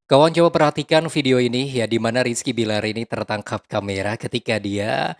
Kawan coba perhatikan video ini ya, di mana Rizky Bilar ini tertangkap kamera ketika dia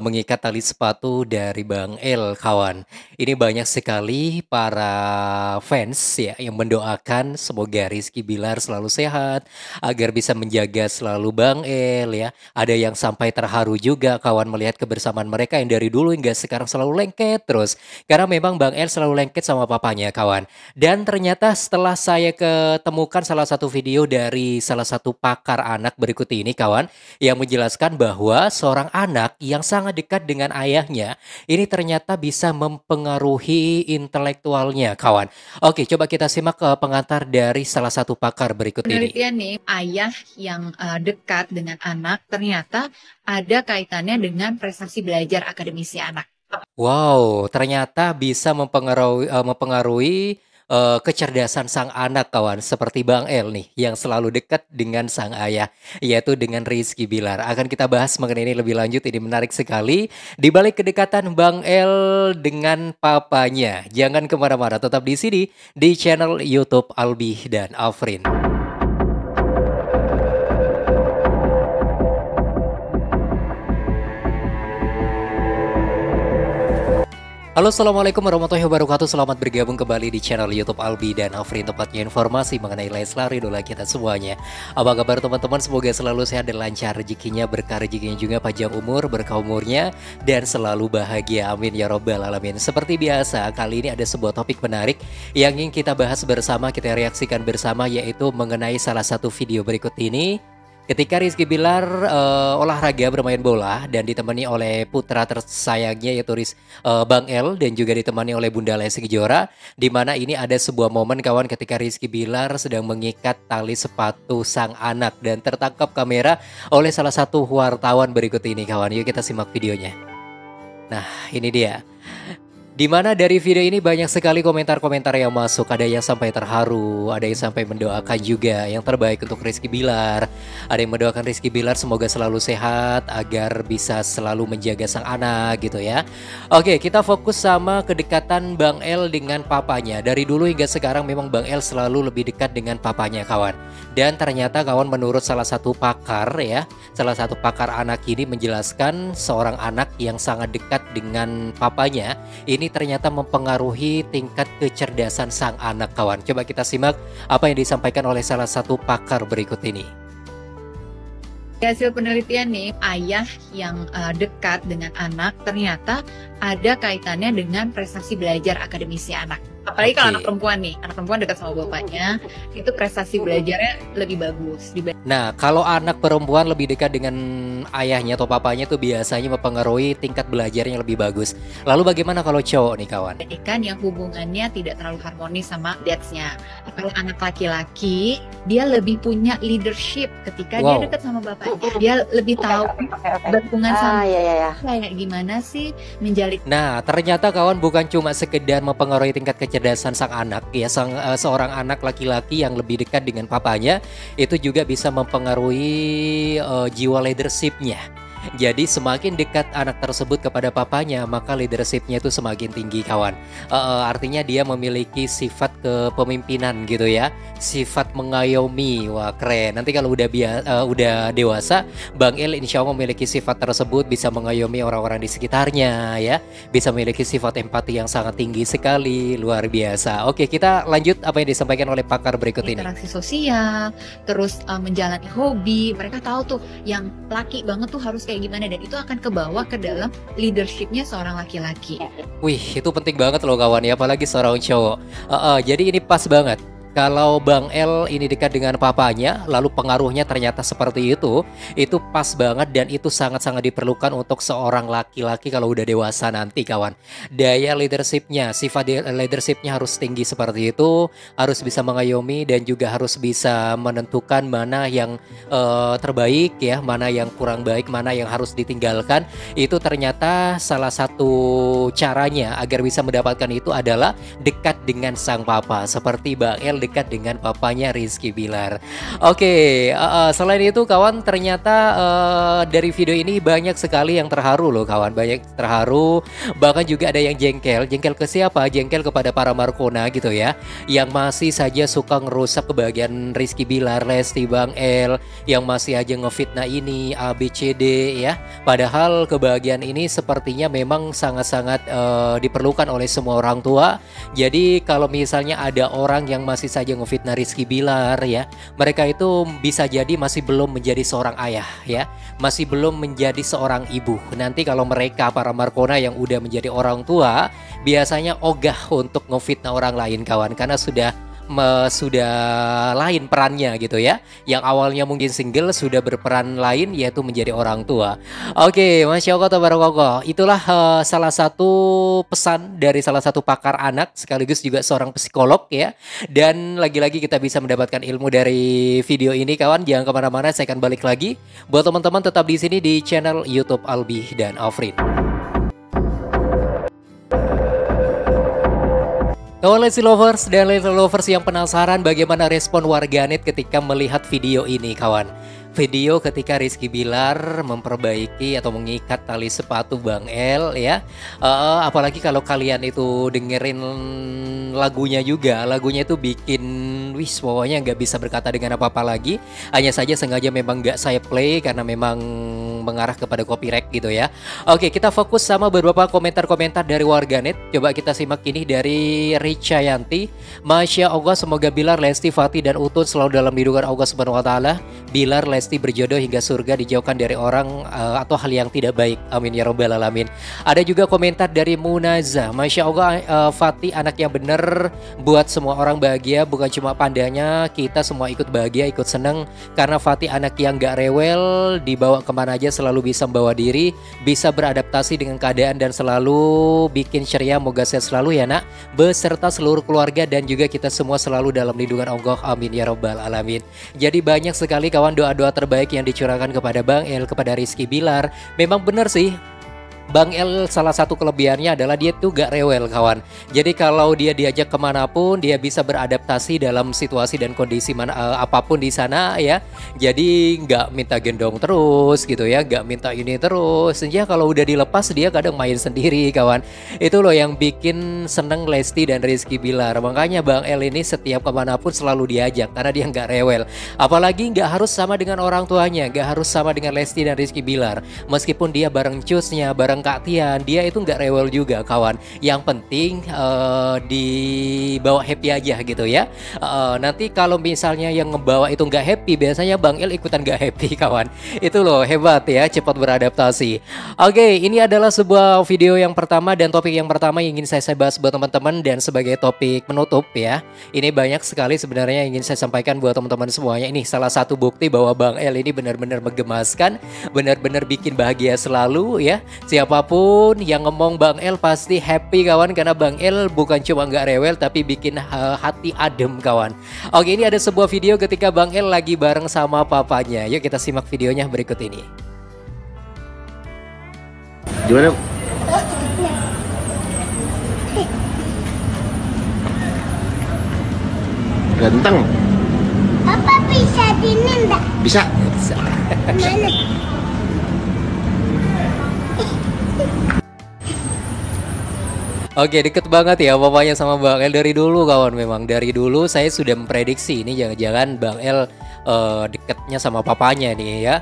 mengikat tali sepatu dari Bang El, kawan. Ini banyak sekali para fans ya yang mendoakan semoga Rizky Bilar selalu sehat, agar bisa menjaga selalu Bang El ya. Ada yang sampai terharu juga kawan melihat kebersamaan mereka yang dari dulu hingga sekarang selalu lengket terus. Karena memang Bang El selalu lengket sama papanya, kawan. Dan ternyata setelah saya ketemukan salah satu video dari salah satu pakar anak berikut ini, kawan, yang menjelaskan bahwa seorang anak yang sangat dekat dengan ayahnya ini ternyata bisa mempengaruhi intelektualnya, kawan. Oke, coba kita simak pengantar dari salah satu pakar berikut ini. Penelitian nih, ayah yang dekat dengan anak ternyata ada kaitannya dengan prestasi belajar akademisi anak. Wow, ternyata bisa mempengaruhi kecerdasan sang anak, kawan. Seperti Bang El nih, yang selalu dekat dengan sang ayah, yaitu dengan Rizky Bilar. Akan kita bahas mengenai ini lebih lanjut, ini menarik sekali. Di balik kedekatan Bang El dengan papanya. Jangan kemana-mana, tetap di sini, di channel YouTube Albi dan Afrin. Halo, assalamualaikum warahmatullahi wabarakatuh. Selamat bergabung kembali di channel YouTube Albi dan Afrin, tempatnya informasi mengenai Leslar, idola kita semuanya. Apa kabar teman-teman? Semoga selalu sehat dan lancar rezekinya, berkah rezekinya juga, panjang umur, berkah umurnya, dan selalu bahagia. Amin ya robbal alamin. Seperti biasa, kali ini ada sebuah topik menarik yang ingin kita bahas bersama, kita reaksikan bersama, yaitu mengenai salah satu video berikut ini. Ketika Rizky Bilar olahraga bermain bola dan ditemani oleh putra tersayangnya yaitu Bang El, dan juga ditemani oleh Bunda Lesti Kejora, di mana ini ada sebuah momen, kawan, ketika Rizky Bilar sedang mengikat tali sepatu sang anak dan tertangkap kamera oleh salah satu wartawan berikut ini, kawan. Yuk kita simak videonya. Nah, ini dia. Di mana dari video ini banyak sekali komentar-komentar yang masuk. Ada yang sampai terharu, ada yang sampai mendoakan juga yang terbaik untuk Rizky Bilar. Ada yang mendoakan Rizky Bilar semoga selalu sehat agar bisa selalu menjaga sang anak gitu ya. Oke, kita fokus sama kedekatan Bang El dengan papanya. Dari dulu hingga sekarang memang Bang El selalu lebih dekat dengan papanya, kawan. Dan ternyata, kawan, menurut salah satu pakar ya, salah satu pakar anak ini menjelaskan seorang anak yang sangat dekat dengan papanya ini ternyata mempengaruhi tingkat kecerdasan sang anak, kawan. Coba kita simak apa yang disampaikan oleh salah satu pakar berikut ini. Hasil penelitian nih, ayah yang dekat dengan anak ternyata ada kaitannya dengan prestasi belajar akademisi anak. Apalagi kalau anak perempuan nih, anak perempuan dekat sama bapaknya, itu prestasi belajarnya lebih bagus. Nah, kalau anak perempuan lebih dekat dengan ayahnya atau papanya itu biasanya mempengaruhi tingkat belajarnya lebih bagus. Lalu bagaimana kalau cowok nih, kawan? Kan yang hubungannya tidak terlalu harmonis sama dads-nya. Kalau anak laki-laki, dia lebih punya leadership ketika dia dekat sama bapaknya. Dia lebih tahu berhubungan sama kayak gimana sih menjalin. Nah, ternyata, kawan, bukan cuma sekedar mempengaruhi tingkat kecerdasan sang anak ya, seorang anak laki-laki yang lebih dekat dengan papanya itu juga bisa mempengaruhi jiwa leadershipnya. Jadi semakin dekat anak tersebut kepada papanya, maka leadershipnya itu semakin tinggi, kawan. Artinya dia memiliki sifat kepemimpinan gitu ya, sifat mengayomi. Wah, keren. Nanti kalau udah dewasa, Bang El insya Allah memiliki sifat tersebut, bisa mengayomi orang-orang di sekitarnya ya, bisa memiliki sifat empati yang sangat tinggi sekali, luar biasa. Oke, kita lanjut apa yang disampaikan oleh pakar berikut ini. Interaksi sosial, terus menjalani hobi. Mereka tahu tuh yang laki banget tuh harus kayak gimana, dan itu akan kebawa ke dalam leadershipnya seorang laki-laki. Wih, itu penting banget loh, kawan ya, apalagi seorang cowok. Jadi ini pas banget. Kalau Bang El ini dekat dengan papanya, lalu pengaruhnya ternyata seperti itu pas banget dan itu sangat-sangat diperlukan untuk seorang laki-laki kalau udah dewasa nanti, kawan. Daya leadershipnya, sifat leadershipnya harus tinggi seperti itu, harus bisa mengayomi dan juga harus bisa menentukan mana yang terbaik ya, mana yang kurang baik, mana yang harus ditinggalkan. Itu ternyata salah satu caranya agar bisa mendapatkan itu adalah dekat dengan sang papa, seperti Bang El dekat dengan papanya Rizky Bilar. Oke, selain itu kawan, ternyata dari video ini banyak sekali yang terharu loh kawan, banyak terharu, bahkan juga ada yang jengkel. Jengkel ke siapa? Jengkel kepada para Markona gitu ya, yang masih saja suka ngerusak kebahagiaan Rizky Bilar, Lesti, Bang El, yang masih aja ngefitnah ini A B C D ya. Padahal kebahagiaan ini sepertinya memang sangat-sangat diperlukan oleh semua orang tua. Jadi kalau misalnya ada orang yang masih saja ngefitnah Rizky Bilar ya, mereka itu bisa jadi masih belum menjadi seorang ayah ya, masih belum menjadi seorang ibu. Nanti kalau mereka para Markona yang udah menjadi orang tua, biasanya ogah untuk ngefitnah orang lain kawan, karena sudah lain perannya gitu ya. Yang awalnya mungkin single sudah berperan lain, yaitu menjadi orang tua. Oke, Masya Allah tabarakallah. Itulah salah satu pesan dari salah satu pakar anak sekaligus juga seorang psikolog ya. Dan lagi-lagi kita bisa mendapatkan ilmu dari video ini kawan. Jangan kemana-mana, saya akan balik lagi. Buat teman-teman tetap di sini di channel YouTube Albi dan Afrin. Kawan Lesti Lovers dan Lesti Lovers yang penasaran bagaimana respon warganet ketika melihat video ini kawan. Video ketika Rizky Bilar memperbaiki atau mengikat tali sepatu Bang El ya. Apalagi kalau kalian itu dengerin lagunya juga, lagunya itu bikin wis pokoknya nggak bisa berkata dengan apa-apa lagi. Hanya saja sengaja memang nggak saya play karena memang mengarah kepada copyright gitu ya. Oke, kita fokus sama beberapa komentar-komentar dari warganet. Coba kita simak ini dari Ricayanti. Masya Allah, semoga Bilar, Lesti, Fatih dan Utun selalu dalam lindungan Allah Subhanahu wa taala. Bilar, Lesti berjodoh hingga surga, dijauhkan dari orang atau hal yang tidak baik. Amin ya robbal alamin. Ada juga komentar dari Munaza. Masya Allah, Fatih anak yang bener, buat semua orang bahagia, bukan cuma pandanya, kita semua ikut bahagia, ikut seneng karena Fatih anak yang gak rewel, dibawa kemana aja selalu bisa membawa diri, bisa beradaptasi dengan keadaan dan selalu bikin ceria. Moga sehat selalu ya nak, beserta seluruh keluarga dan juga kita semua selalu dalam lindungan Allah. Amin ya robbal alamin. Jadi banyak sekali kawan doa-doa terbaik yang dicurahkan kepada Bang El, kepada Rizky Bilar. Memang benar sih, Bang El salah satu kelebihannya adalah dia tuh gak rewel kawan. Jadi kalau dia diajak kemanapun, dia bisa beradaptasi dalam situasi dan kondisi apapun di sana ya. Jadi nggak minta gendong terus gitu ya, nggak minta ini terus. Ya kalau udah dilepas dia kadang main sendiri kawan. Itu loh yang bikin seneng Lesti dan Rizky Bilar. Makanya Bang El ini setiap kemanapun selalu diajak karena dia nggak rewel. Apalagi nggak harus sama dengan orang tuanya, nggak harus sama dengan Lesti dan Rizky Bilar. Meskipun dia bareng cusnya, bareng Kak Tian, dia itu nggak rewel juga kawan. Yang penting dibawa happy aja gitu ya. Nanti kalau misalnya yang ngebawa itu nggak happy, biasanya Bang El ikutan nggak happy kawan. Itu loh hebat ya, cepat beradaptasi. Oke, ini adalah sebuah video yang pertama dan topik yang pertama yang ingin saya bahas buat teman-teman, dan sebagai topik penutup ya. Ini banyak sekali sebenarnya yang ingin saya sampaikan buat teman-teman semuanya. Ini salah satu bukti bahwa Bang El ini benar-benar menggemaskan, benar-benar bikin bahagia selalu ya. Siapapun yang ngomong Bang El pasti happy kawan, karena Bang El bukan cuma nggak rewel tapi bikin hati adem kawan. Oke, ini ada sebuah video ketika Bang El lagi bareng sama papanya. Yuk kita simak videonya berikut ini. Gimana? Ganteng. Papa bisa dini enggak? Bisa. Mana? Oke, deket banget ya papanya sama Bang El dari dulu kawan. Memang dari dulu saya sudah memprediksi ini jangan-jangan Bang El deketnya sama papanya nih ya.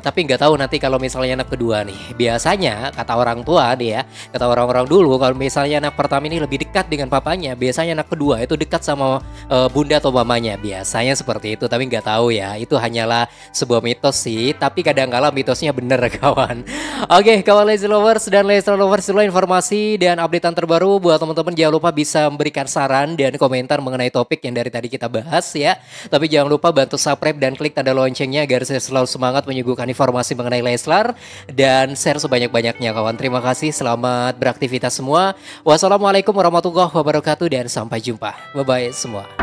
Tapi nggak tahu nanti kalau misalnya anak kedua nih. Biasanya kata orang tua nih ya, kata orang-orang dulu kalau misalnya anak pertama ini lebih dekat dengan papanya, biasanya anak kedua itu dekat sama bunda atau mamanya. Biasanya seperti itu, tapi nggak tahu ya. Itu hanyalah sebuah mitos sih. Tapi kadang-kala mitosnya bener kawan. Oke, kawan Lesti Lovers dan Lesti Lovers, itulah informasi dan updatean terbaru. Buat teman-teman jangan lupa bisa memberikan saran dan komentar mengenai topik yang dari tadi kita bahas ya. Tapi jangan lupa bantu subscribe dan klik tanda loncengnya agar saya selalu semangat menyuguhkan informasi mengenai Leslar, dan share sebanyak-banyaknya kawan. Terima kasih, selamat beraktivitas semua. Wassalamualaikum warahmatullahi wabarakatuh dan sampai jumpa. Bye bye semua.